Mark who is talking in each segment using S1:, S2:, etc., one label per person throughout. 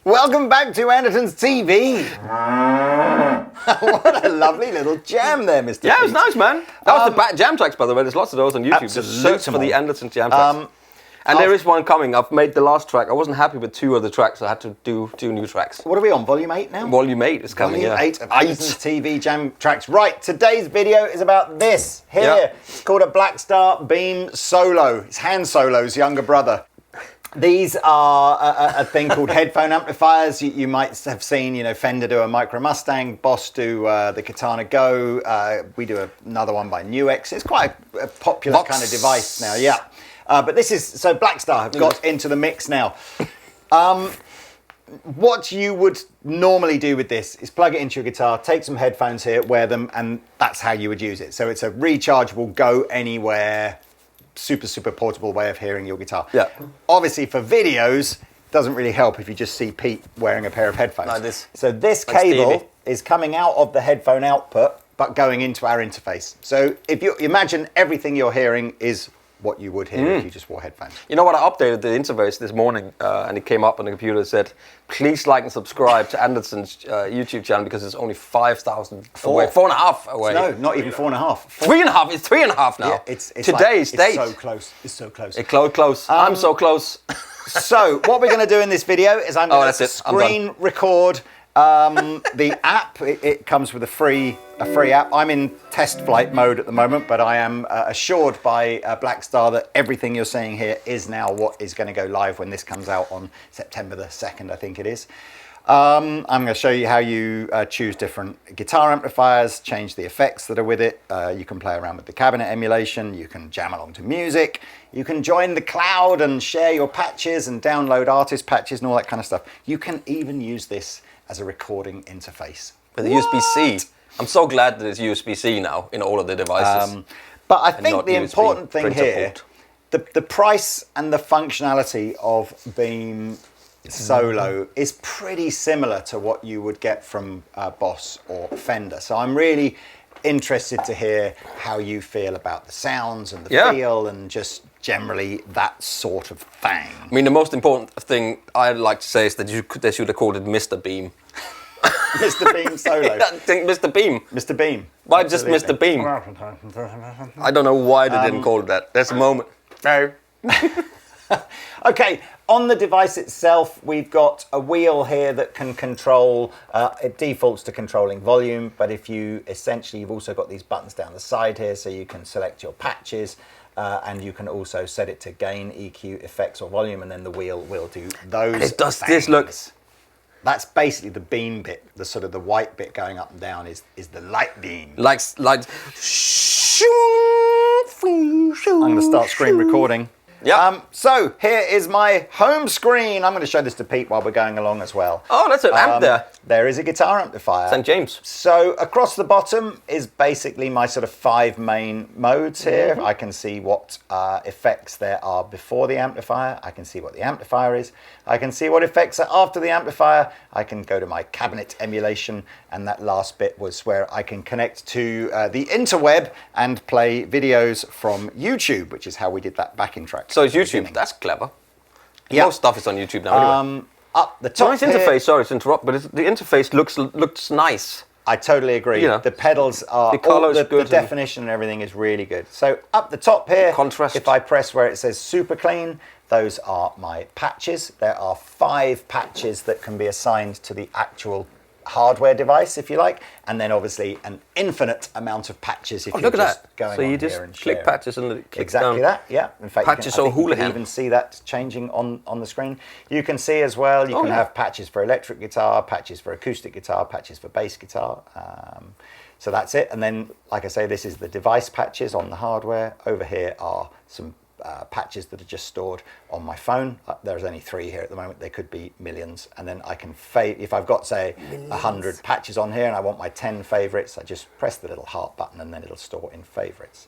S1: Welcome back to Andertons TV. What a lovely little jam there, Mr.
S2: Yeah,
S1: Pete.
S2: it was nice, man. That was the back jam tracks, by the way. There's lots of those on YouTube. Just search for the Andertons jam tracks. And there is one coming. I've made the last track. I wasn't happy with 2 of the tracks, so I had to do 2 new tracks.
S1: What are we on, volume 8 now?
S2: Volume 8 is coming,
S1: Volume 8 of Andertons TV jam tracks. Right, today's video is about this here.
S2: Yeah.
S1: It's called a Blackstar Beam Solo. It's Han Solo's younger brother. These are a thing called headphone amplifiers. You might have seen, you know, Fender do a Micro Mustang, Boss do the Katana Go. We do another one by Nuix. It's quite a popular kind of device now, yeah. But this is, so Blackstar have got into the mix now. What you would normally do with this is plug it into your guitar, take some headphones here, wear them, and that's how you would use it. So it's a rechargeable, go anywhere, super portable way of hearing your guitar.
S2: Yeah.
S1: Obviously for videos, it doesn't really help if you just see Pete wearing a pair of headphones.
S2: Like this.
S1: So this
S2: Like
S1: cable
S2: Stevie.
S1: is coming out of the headphone output, but going into our interface. So if you imagine everything you're hearing is what you would hear if you just wore headphones.
S2: You know what? I updated the interface this morning, and it came up on the computer that said, please like and subscribe to Anderton's YouTube channel because it's only 5,000 away. 4.5 away.
S1: No, not even 4.5.
S2: 3.5. It's 3.5 now.
S1: Yeah, it's
S2: Today's
S1: like,
S2: date.
S1: It's so close. It's so close.
S2: It's close. I'm so close.
S1: So what we're going to do in this video is I'm going to screen record the app. It comes with a free app. I'm in test flight mode at the moment, but I am assured by Blackstar that everything you're seeing here is now what is going to go live when this comes out on September the 2nd, I think it is. I'm going to show you how you choose different guitar amplifiers, change the effects that are with it. You can play around with the cabinet emulation. You can jam along to music. You can join the cloud and share your patches and download artist patches and all that kind of stuff. You can even use this as a recording interface.
S2: With a USB-C. I'm so glad that it's USB-C now in all of the devices.
S1: But I think the important thing here, the price and the functionality of Beam Solo is pretty similar to what you would get from Boss or Fender. So I'm really interested to hear how you feel about the sounds and the feel and just generally that sort of thing.
S2: I mean, the most important thing I'd like to say is that they should have called it Mr. Beam.
S1: Mr. Beam Solo.
S2: I think Mr. Beam.
S1: Mr. Beam.
S2: Why just Mr. Beam? I don't know why they didn't call it that. There's a moment. No.
S1: Okay, on the device itself, we've got a wheel here that can control, it defaults to controlling volume, but if you, essentially, you've also got these buttons down the side here, so you can select your patches, and you can also set it to gain, EQ, effects, or volume, and then the wheel will do those
S2: And it does
S1: things.
S2: this, look.
S1: That's basically the beam bit, the sort of the white bit going up and down is the light beam.
S2: Like.
S1: I'm going to start screen recording.
S2: Yeah.
S1: So here is my home screen. I'm going to show this to Pete while we're going along as well.
S2: Oh, that's an amp there.
S1: There is a guitar amplifier.
S2: St. James.
S1: So across the bottom is basically my sort of 5 main modes here. I can see what effects there are before the amplifier. I can see what the amplifier is. I can see what effects are after the amplifier. I can go to my cabinet emulation, and that last bit was where I can connect to the interweb and play videos from YouTube, which is how we did that backing track.
S2: So it's YouTube. That's clever. Yeah. Most stuff is on YouTube now anyway.
S1: Up the top
S2: nice interface, sorry to interrupt, but the interface looks nice.
S1: I totally agree.
S2: You know,
S1: the pedals are, the definition and everything is really good. So up the top here,
S2: contrast.
S1: If I press where it says super clean, those are my patches. There are 5 patches that can be assigned to the actual hardware device, if you like, and then obviously an infinite amount of patches if you're just going
S2: so you
S1: on
S2: just
S1: here and
S2: click
S1: sharing.
S2: patches and click
S1: exactly
S2: down.
S1: that. Yeah, in fact,
S2: patches
S1: you
S2: or
S1: can even see that changing on the screen. You can see as well. You can have patches for electric guitar, patches for acoustic guitar, patches for bass guitar. So that's it. And then, like I say, this is the device patches on the hardware. Over here are some patches that are just stored on my phone. There's only 3 here at the moment. There could be millions. And then I can if I've got, say, 100 patches on here and I want my 10 favorites, I just press the little heart button and then it'll store in favorites.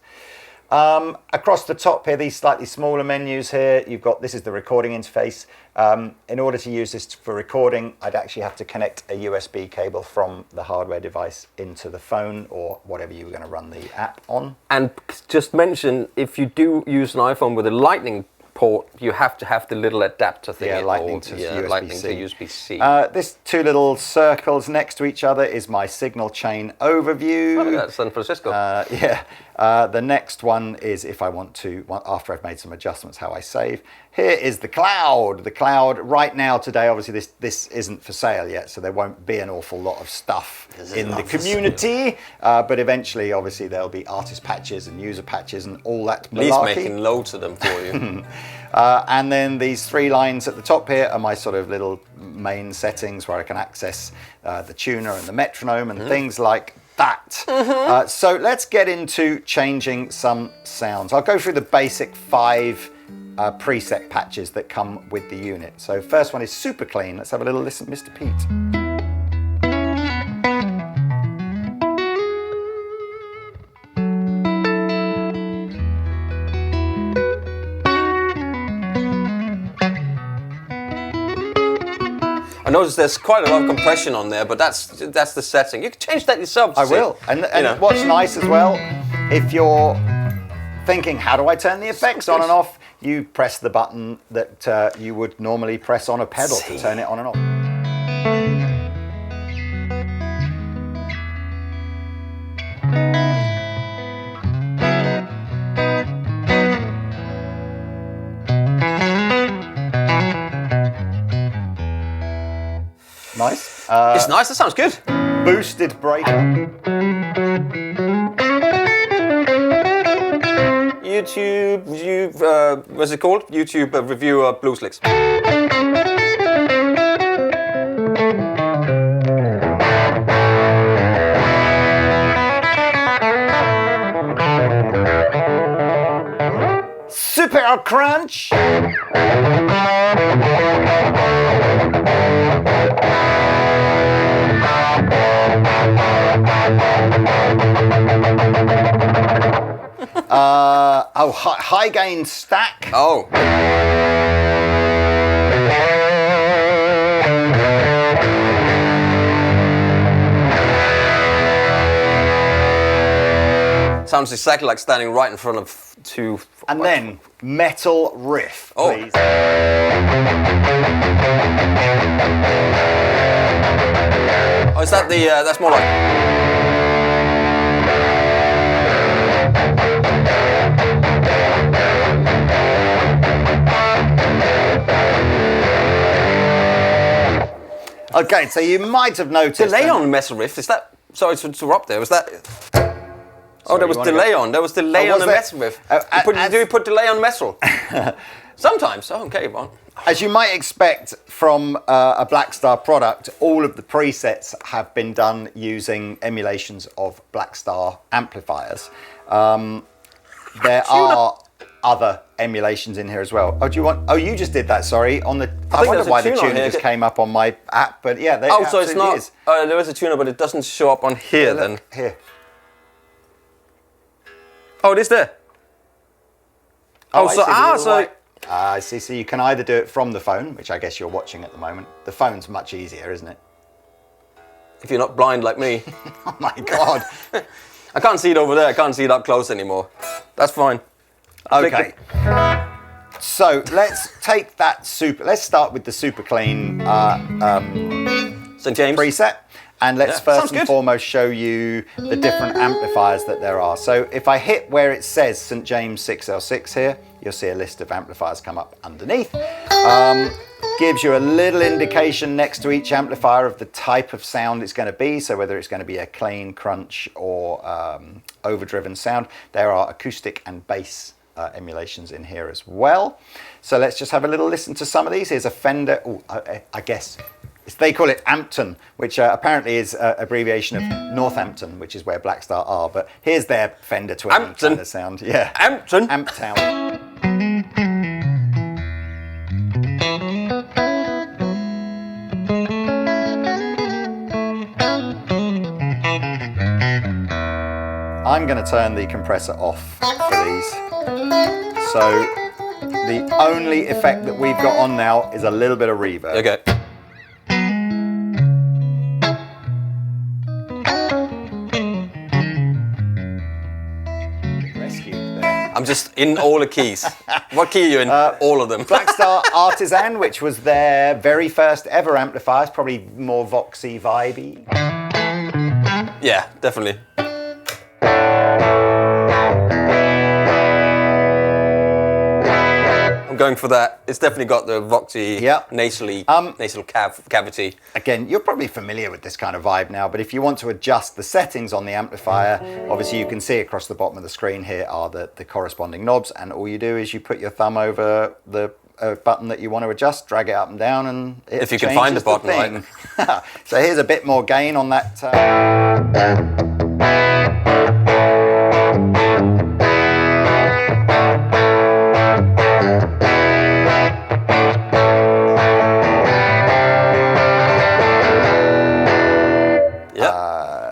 S1: Across the top here, these slightly smaller menus here, you've got, this is the recording interface. In order to use this for recording, I'd actually have to connect a USB cable from the hardware device into the phone or whatever you were going to run the app on.
S2: And just mention, if you do use an iPhone with a lightning port. You have to have the little adapter thing.
S1: Yeah, lightning to USB-C.
S2: Lightning to USB-C.
S1: This 2 little circles next to each other is my signal chain overview.
S2: Oh, that's San Francisco.
S1: The next one is if I want to, after I've made some adjustments, how I save. Here is the cloud. The cloud right now today, obviously this isn't for sale yet, so there won't be an awful lot of stuff in the community. But eventually, obviously, there'll be artist patches and user patches and all that malarkey.
S2: Lee's making loads of them for you.
S1: And then these 3 lines at the top here are my sort of little main settings where I can access the tuner and the metronome and things like that. So let's get into changing some sounds. I'll go through the basic 5 preset patches that come with the unit. So first one is super clean. Let's have a little listen, Mr. Pete.
S2: I noticed there's quite a lot of compression on there, but that's the setting. You can change that yourself.
S1: I will. And what's nice as well, if you're thinking, how do I turn the effects on and off? You press the button that you would normally press on a pedal to turn it on and off. Nice.
S2: It's nice, that sounds good.
S1: Boosted break.
S2: YouTube, what's it called? YouTube review of Blues Licks.
S1: Super crunch. High gain stack.
S2: Oh. Sounds exactly like standing right in front of 2.
S1: And then metal riff, please.
S2: Oh, is that the? That's more like.
S1: Okay, so you might have noticed
S2: Delay on the metal riff. Is that? Sorry to interrupt there. Was that? Oh, there was delay on. There was delay on the metal riff. Do you put delay on metal? Sometimes. Oh, okay, well.
S1: As you might expect from a Blackstar product, all of the presets have been done using emulations of Blackstar amplifiers. There are other emulations in here as well. Oh, do you want? Oh, you just did that. Sorry. I wonder why the tuner just came up on my app, but yeah.
S2: Oh, so it's not. There is a tuner, but it doesn't show up on here then.
S1: Here.
S2: Oh, it is there.
S1: I see. So you can either do it from the phone, which I guess you're watching at the moment. The phone's much easier, isn't it?
S2: If you're not blind like me.
S1: Oh my God.
S2: I can't see it over there. I can't see it up close anymore. That's fine.
S1: Okay. So let's take that Let's start with the super clean
S2: St. James
S1: preset. And let's first and foremost show you the different amplifiers that there are. So if I hit where it says St. James 6L6 here, you'll see a list of amplifiers come up underneath. Gives you a little indication next to each amplifier of the type of sound it's going to be. So whether it's going to be a clean, crunch, or overdriven sound. There are acoustic and bass emulations in here as well. So let's just have a little listen to some of these. Here's a Fender, I guess. They call it Ampton, which apparently is an abbreviation of Northampton, which is where Blackstar are. But here's their Fender 20 kind of sound. Yeah.
S2: Ampton.
S1: Amptown. I'm going to turn the compressor off for these. So the only effect that we've got on now is a little bit of reverb.
S2: Okay.
S1: Rescue there.
S2: I'm just in all the keys. What key are you in? All of them.
S1: Blackstar Artisan, which was their very first ever amplifier. It's probably more Voxy vibey.
S2: Yeah, definitely. I'm going for that. It's definitely got the Voxy nasal cavity. Again,
S1: you're probably familiar with this kind of vibe now, but if you want to adjust the settings on the amplifier, obviously you can see across the bottom of the screen here are the corresponding knobs, and all you do is you put your thumb over the button that you want to adjust, drag it up and down, and it
S2: if you can find the button,
S1: right? So here's a bit more gain on that.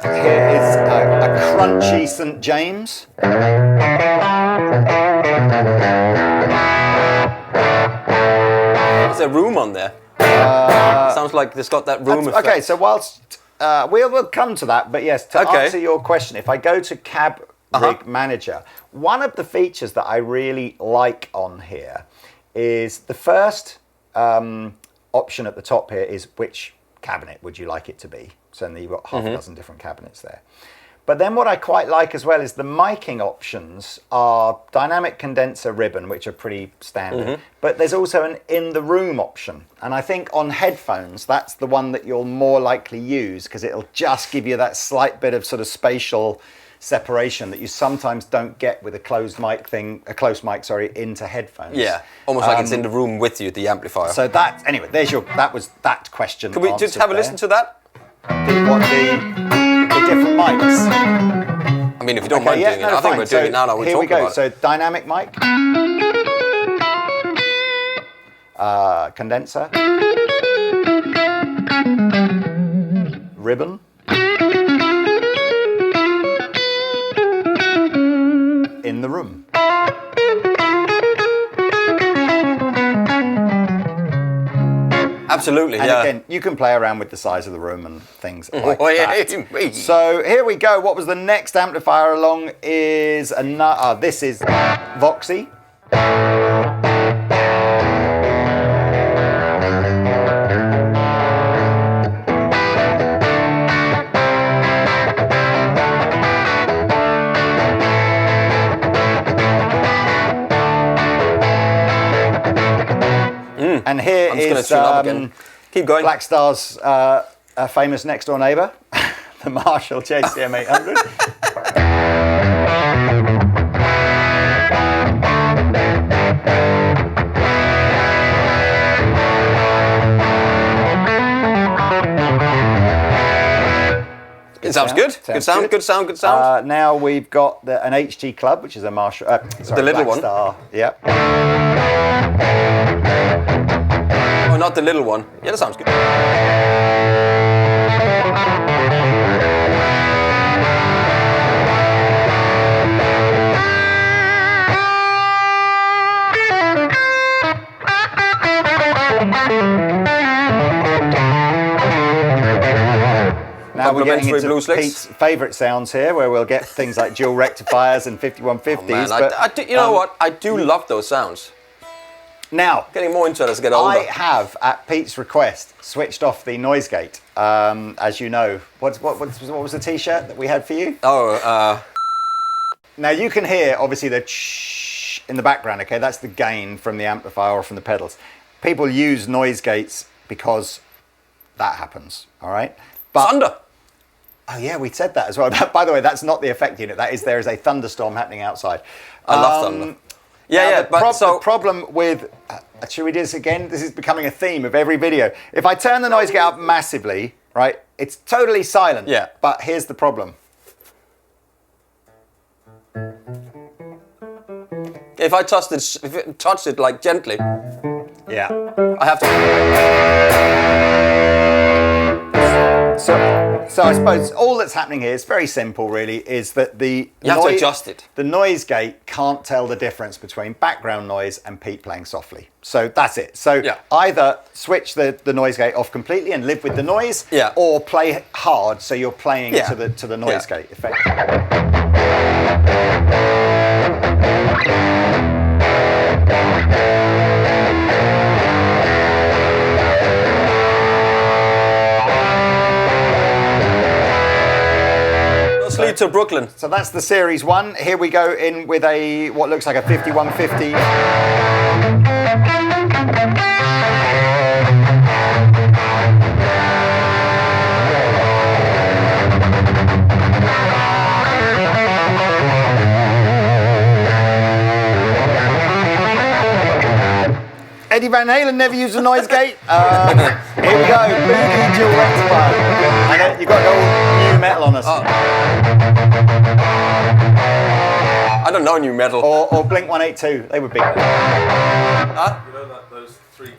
S1: Here is a crunchy St. James.
S2: Is there room on there? Sounds like it's got that room effect.
S1: Okay, so whilst we'll come to that, but yes, to answer your question, if I go to Cab Rig Manager, one of the features that I really like on here is the first option at the top here is which cabinet would you like it to be. So then you've got half a dozen different cabinets there. But then what I quite like as well is the miking options are dynamic condenser ribbon, which are pretty standard. But there's also an in the room option. And I think on headphones, that's the one that you'll more likely use because it'll just give you that slight bit of sort of spatial separation that you sometimes don't get with a closed mic into headphones.
S2: Yeah, almost like it's in the room with you, the amplifier.
S1: So that, anyway, that was that question.
S2: Can we just have a listen to that?
S1: The different mics.
S2: I mean, if you don't mind doing it, I think we're doing it now.
S1: Here we go. So dynamic mic, condenser, ribbon, in the room.
S2: Absolutely,
S1: and again, you can play around with the size of the room and things like that. So here we go. What was the next amplifier along is this is Voxy. And here is
S2: keep going.
S1: Blackstar's famous next door neighbour, the Marshall JCM 800.
S2: It sounds good. Good sound.
S1: Now we've got an HT Club, which is a Marshall.
S2: The little
S1: Blackstar.
S2: One. Yep. Oh, not the little one. Yeah, that sounds good.
S1: Now we're getting into Pete's favourite sounds here, where we'll get things like dual rectifiers and 5150s.
S2: Oh, man, you know what? I do love those sounds.
S1: Now,
S2: getting more into it as I get older.
S1: I have, at Pete's request, switched off the noise gate. As you know, what was the T-shirt that we had for you? Now you can hear obviously the shh in the background. Okay, that's the gain from the amplifier or from the pedals. People use noise gates because that happens. All right,
S2: but thunder.
S1: Oh yeah, we said that as well. By the way, that's not the effect unit. There is a thunderstorm happening outside.
S2: I love thunder.
S1: Yeah, the problem with... should we do this again? This is becoming a theme of every video. If I turn the noise gate up massively, right, it's totally silent.
S2: Yeah.
S1: But here's the problem.
S2: If I touched it like gently...
S1: Yeah.
S2: I have to...
S1: So I suppose all that's happening here is very simple, really, is that
S2: you have to adjust it.
S1: The noise gate can't tell the difference between background noise and Pete playing softly. So that's it. So either switch the noise gate off completely and live with the noise, or play hard so you're playing to the noise gate effect.
S2: Let's lead to Brooklyn.
S1: So that's the Series 1. Here we go in with a what looks like a 5150. Eddie Van Halen never used a noise gate. Here we go, Boogie dual rectifier. And you've got all new metal on us.
S2: I don't know new metal.
S1: Or Blink 182, they were big.
S2: Huh?
S3: You know that those three.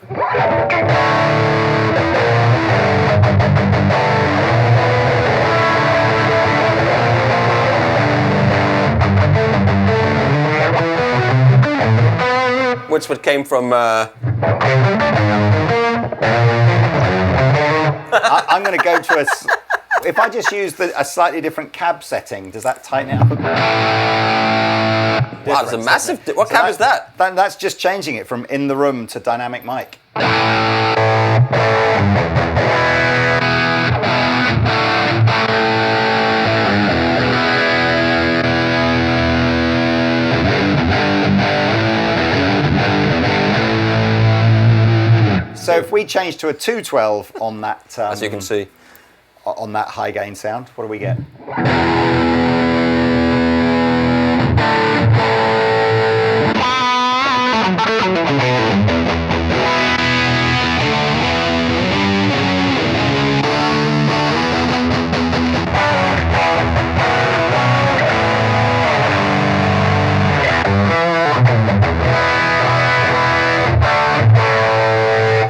S2: Which one came from?
S1: I'm going to go to a. If I just use a slightly different cab setting, does that tighten it up a bit?
S2: Wow, it's a massive. What cab is that?
S1: That's just changing it from in the room to dynamic mic. So if we change to a 212 on that,
S2: as you can see,
S1: on that high gain sound, what do we get?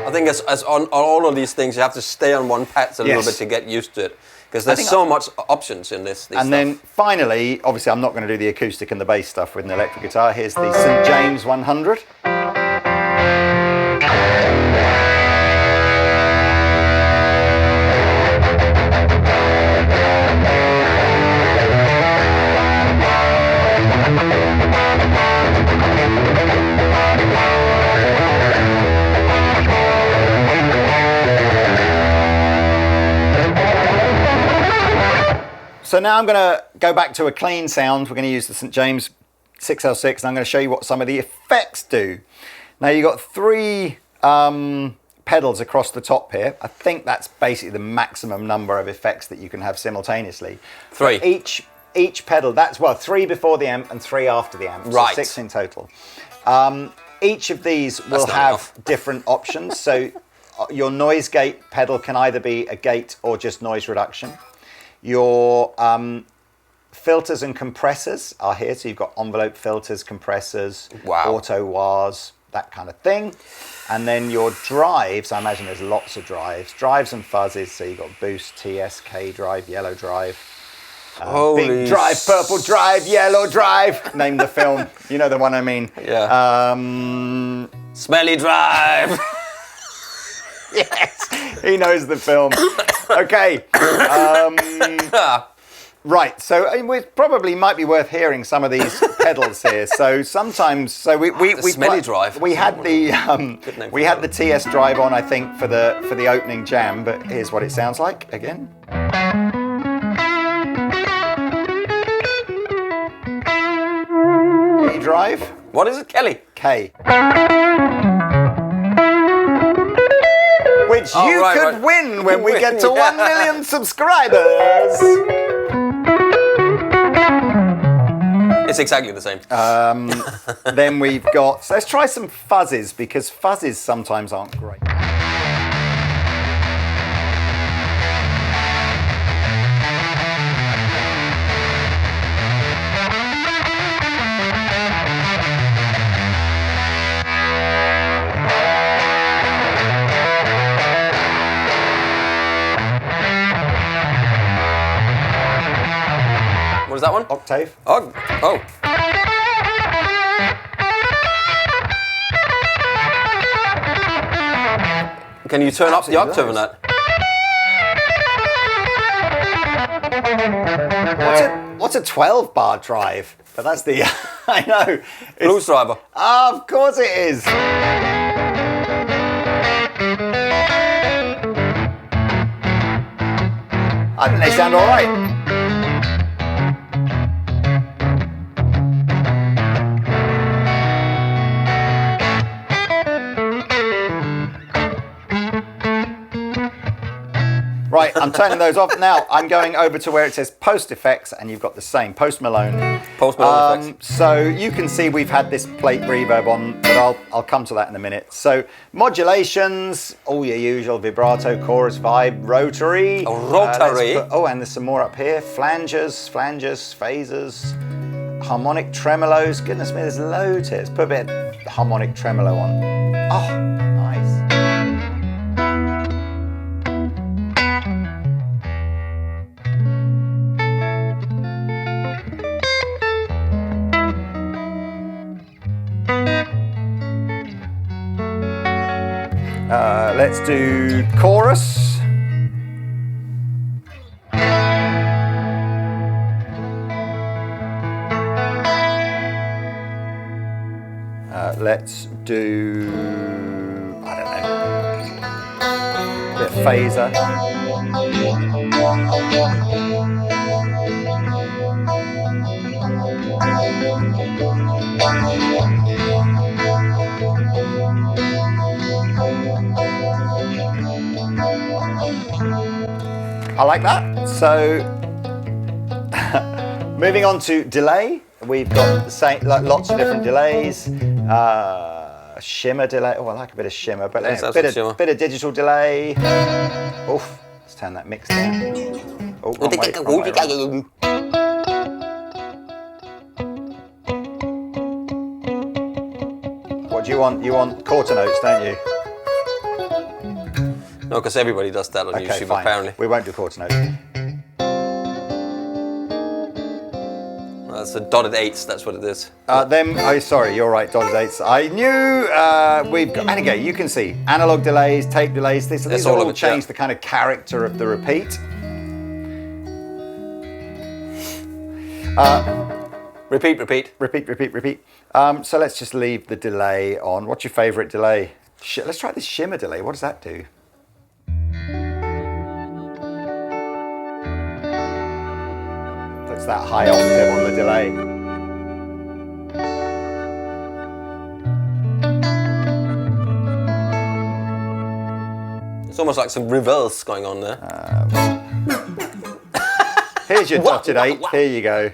S2: I think as on all of these things, you have to stay on one patch a little bit to get used to it, because there's so much options in this.
S1: And then finally, obviously, I'm not going to do the acoustic and the bass stuff with an electric guitar. Here's the St. James 100. So now I'm going to go back to a clean sound. We're going to use the St. James 6L6, and I'm going to show you what some of the effects do. Now you've got three pedals across the top here. I think that's basically the maximum number of effects that you can have simultaneously.
S2: Three.
S1: For each pedal, that's, well, 3 before the amp and 3 after the amp.
S2: Right.
S1: So 6 in total. Each of these will have different options. So your noise gate pedal can either be a gate or just noise reduction. Your filters and compressors are here. So you've got envelope filters, compressors, auto wahs, that kind of thing. And then your drives, I imagine there's lots of drives and fuzzes. So you've got boost, TS, K drive, yellow drive, big drive, purple drive, yellow drive. Name the film. You know the one I mean.
S2: Yeah. Smelly drive.
S1: Yes, he knows the film. Okay. Right, so we probably might be worth hearing some of these pedals here. So sometimes, we
S2: smelly drive.
S1: We had the TS drive on, I think, for the opening jam. But here's what it sounds like again. E drive.
S2: What is it, Kelly?
S1: K. Which you could win when we get to 1 million subscribers.
S2: It's exactly the same.
S1: Then we've got, so let's try some fuzzes, because fuzzes sometimes aren't great.
S2: What is that one?
S1: Octave.
S2: Oh. Can you turn up the octave on that?
S1: What's a 12 bar drive? But that's the I know.
S2: Blues Driver.
S1: Of course it is. I think they sound all right. Right, I'm turning those off now. I'm going over to where it says Post Effects, and you've got the same Post Malone.
S2: Post Malone effects.
S1: So you can see we've had this plate reverb on, but I'll come to that in a minute. So modulations, all your usual vibrato, chorus, vibe, rotary.
S2: Rotary.
S1: And there's some more up here. Flanges, phasers, harmonic tremolos. Goodness me, there's loads here. Let's put a bit of harmonic tremolo on. Oh, nice. Let's do chorus. Let's do, I don't know, a bit of phaser. I like that. So, moving on to delay, we've got the same, lots of different delays. Shimmer delay. Oh, I like a bit of shimmer, but
S2: Yes,
S1: bit of digital delay. Oof, let's turn that mix down. Oh, wrong way, wrong way. What do you want? You want quarter notes, don't you?
S2: No, because everybody does that on YouTube,
S1: fine.
S2: apparently.
S1: We won't do quarter notes.
S2: That's the dotted eights, that's what it is.
S1: Sorry, you're right, dotted eights. I knew we've got, and again, you can see analog delays, tape delays. These all change the kind of character of the repeat. Repeat. So let's just leave the delay on. What's your favourite delay? Let's try this shimmer delay. What does that do? That's that high octave on the delay.
S2: It's almost like some reverse going on there.
S1: Here's your dotted eight. Here you go.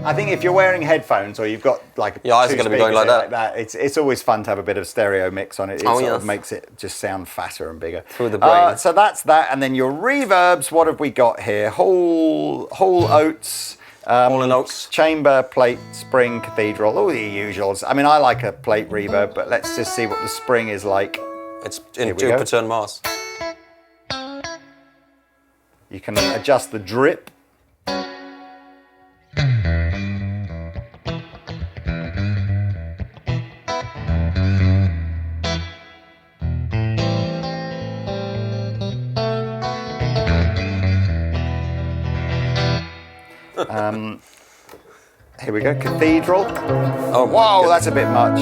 S1: I think if you're wearing headphones or you've got like
S2: your eyes are going to be going like that.
S1: It's always fun to have a bit of stereo mix on it. It sort of makes it just sound fatter and bigger.
S2: Through the brain.
S1: So that's that, and then your reverbs. What have we got here? Whole oats.
S2: Hall and Oates.
S1: Chamber, plate, spring, cathedral, all the usuals. I mean, I like a plate reverb, but let's just see what the spring is like.
S2: It's in Jupiter and Mars.
S1: You can adjust the drip. Here we go, cathedral.
S2: Oh,
S1: whoa, that's a bit much.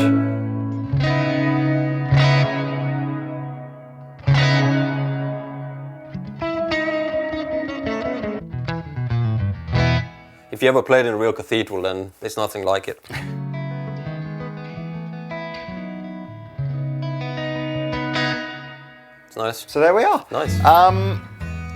S2: If you ever played in a real cathedral, then there's nothing like it. It's nice.
S1: So there we are.
S2: Nice.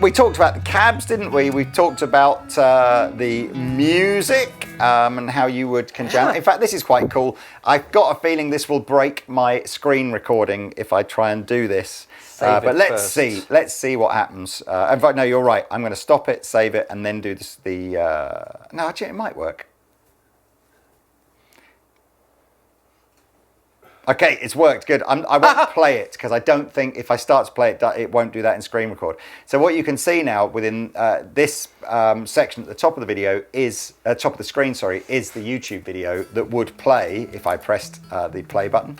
S1: We talked about the cabs, didn't we? We talked about the music and how you would conjunct. In fact, this is quite cool. I've got a feeling this will break my screen recording if I try and do this. But let's see. Let's see what happens. In fact, no, you're right. I'm going to stop it, save it, and then do this. No, actually, it might work. Okay, it's worked. Good. I won't play it because I don't think if I start to play it, it won't do that in screen record. So what you can see now within this section at the top of the video is top of the screen. Sorry, is the YouTube video that would play if I pressed the play button.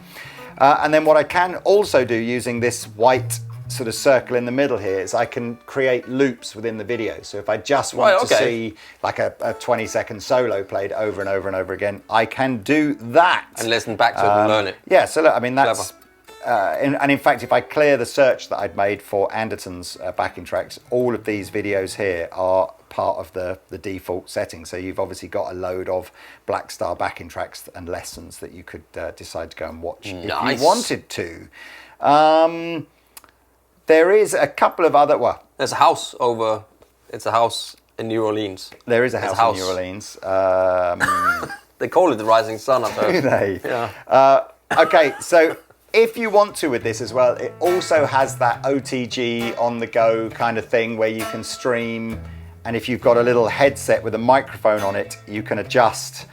S1: And then what I can also do using this white sort of circle in the middle here is I can create loops within the video. So if I just want to see like a 20-second solo played over and over and over again, I can do that.
S2: And listen back to it and learn it.
S1: Yeah, so look, I mean, that's... and in fact, if I clear the search that I'd made for Andertons backing tracks, all of these videos here are part of the default settings. So you've obviously got a load of Blackstar backing tracks and lessons that you could decide to go and watch if you wanted to. There is a couple of other... Well,
S2: there's a house over... It's a house in New Orleans.
S1: There is a house in New Orleans.
S2: They call it the Rising Sun, I've heard.
S1: Do they?
S2: Yeah.
S1: Okay, so if you want to with this as well, it also has that OTG on the go kind of thing where you can stream, and if you've got a little headset with a microphone on it, you can adjust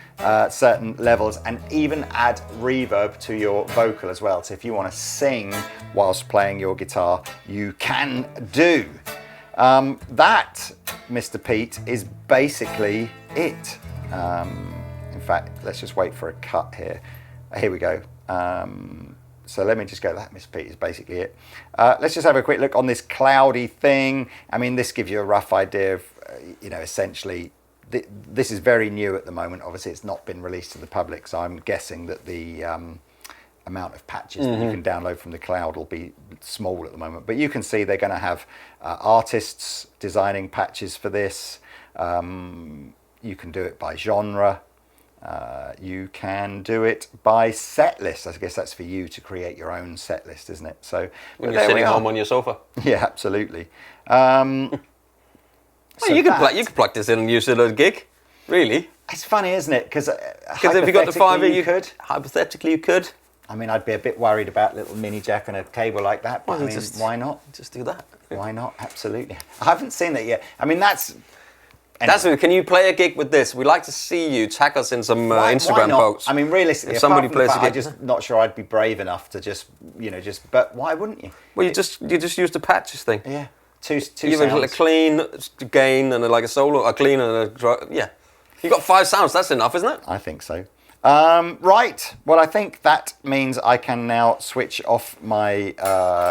S1: certain levels and even add reverb to your vocal as well. So if you want to sing whilst playing your guitar, you can do. That, Mr. Pete, is basically it. In fact, let's just wait for a cut here. Here we go. So let me just go, that, Mr. Pete, is basically it. Let's just have a quick look on this cloudy thing. I mean, this gives you a rough idea of, essentially, this is very new at the moment. Obviously, it's not been released to the public, so I'm guessing that the amount of patches that you can download from the cloud will be small at the moment. But you can see they're going to have artists designing patches for this. You can do it by genre. You can do it by set list. I guess that's for you to create your own set list, isn't it? So
S2: when you're sitting home on your sofa.
S1: Yeah, absolutely.
S2: Well, you could plug this in and use it at a gig, really.
S1: It's funny, isn't it? Because
S2: if you got the 5 you could. Hypothetically, you could.
S1: I mean, I'd be a bit worried about a little mini jack and a cable like that. But
S2: Well,
S1: I mean, why not?
S2: Just do that.
S1: Why not? Absolutely. I haven't seen that yet. I mean, that's...
S2: Anyway. Can you play a gig with this? We'd like to see you. Tag us in some Instagram posts.
S1: I mean, realistically,
S2: if somebody plays a gig,
S1: I'm just not sure I'd be brave enough to but why wouldn't you?
S2: Well, you just use the patches thing.
S1: Yeah. Two
S2: you
S1: sounds.
S2: have a clean gain and like a solo, a clean and a dry, yeah. You got 5 sounds. That's enough, isn't it?
S1: I think so. Right. Well, I think that means I can now switch off my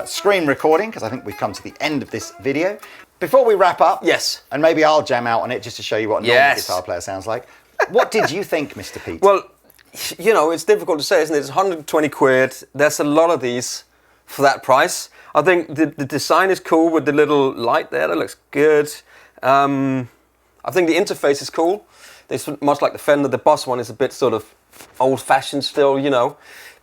S1: screen recording because I think we've come to the end of this video. Before we wrap up,
S2: yes,
S1: and maybe I'll jam out on it just to show you what a normal guitar player sounds like. What did you think, Mr. Pete?
S2: Well, it's difficult to say, isn't it? It's 120 quid. There's a lot of these for that price. I think the design is cool with the little light there. That looks good. I think the interface is cool. It's much like the Fender. The Boss one is a bit sort of old-fashioned still,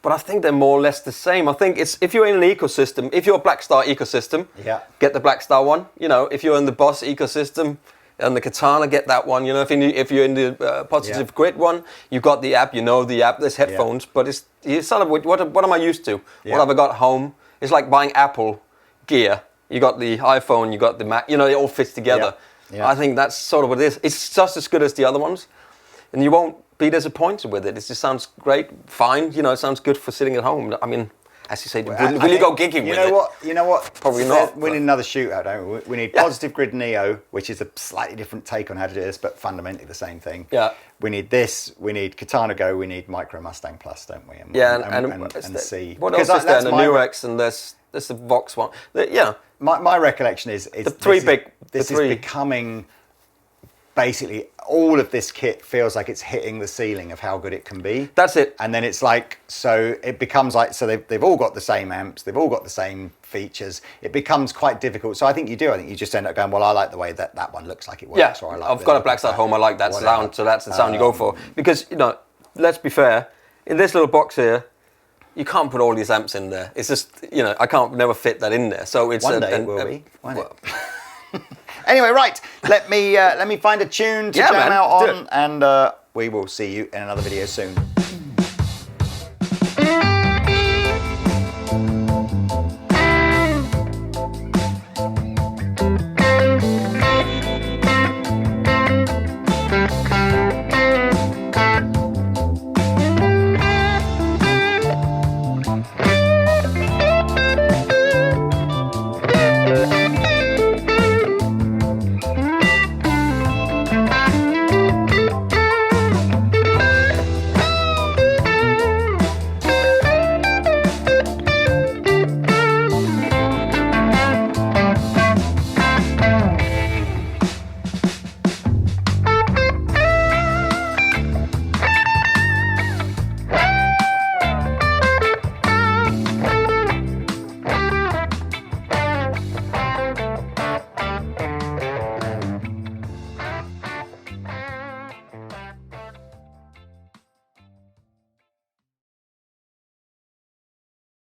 S2: But I think they're more or less the same. I think it's if you're in an ecosystem, if you're a Blackstar ecosystem, get the Blackstar one. If you're in the Boss ecosystem and the Katana, get that one. If you're in the Positive Grid one, you've got the app. The app. There's headphones, but it's sort of what am I used to? What have I got at home? It's like buying Apple gear. You got the iPhone, you got the Mac. It all fits together. Yeah. I think that's sort of what it is. It's just as good as the other ones, and you won't be disappointed with it. It just sounds great, fine. It sounds good for sitting at home. I mean, as you say, will you go gigging with it?
S1: You know what?
S2: Probably not.
S1: We need another shootout, don't we? We need Positive Grid Neo, which is a slightly different take on how to do this, but fundamentally the same thing.
S2: Yeah.
S1: We need this. We need Katana Go. We need Micro Mustang Plus, don't we? And see.
S2: What else is there? The Nurex and there's the Vox one.
S1: My recollection is this is becoming basically all of this kit feels like it's hitting the ceiling of how good it can be.
S2: That's it.
S1: And then it's like, so it becomes like, so they've all got the same amps, they've all got the same features. It becomes quite difficult. So I think you just end up going, well, I like the way that one looks like it works.
S2: Yeah,
S1: or I like
S2: I've got a Blackstar at home, I like that sound, so that's the sound you go for. Because, let's be fair, in this little box here, you can't put all these amps in there. It's just, I can't never fit that in there. So it's
S1: one day it will be. Anyway, right. Let me find a tune to jam out on, and we will see you in another video soon.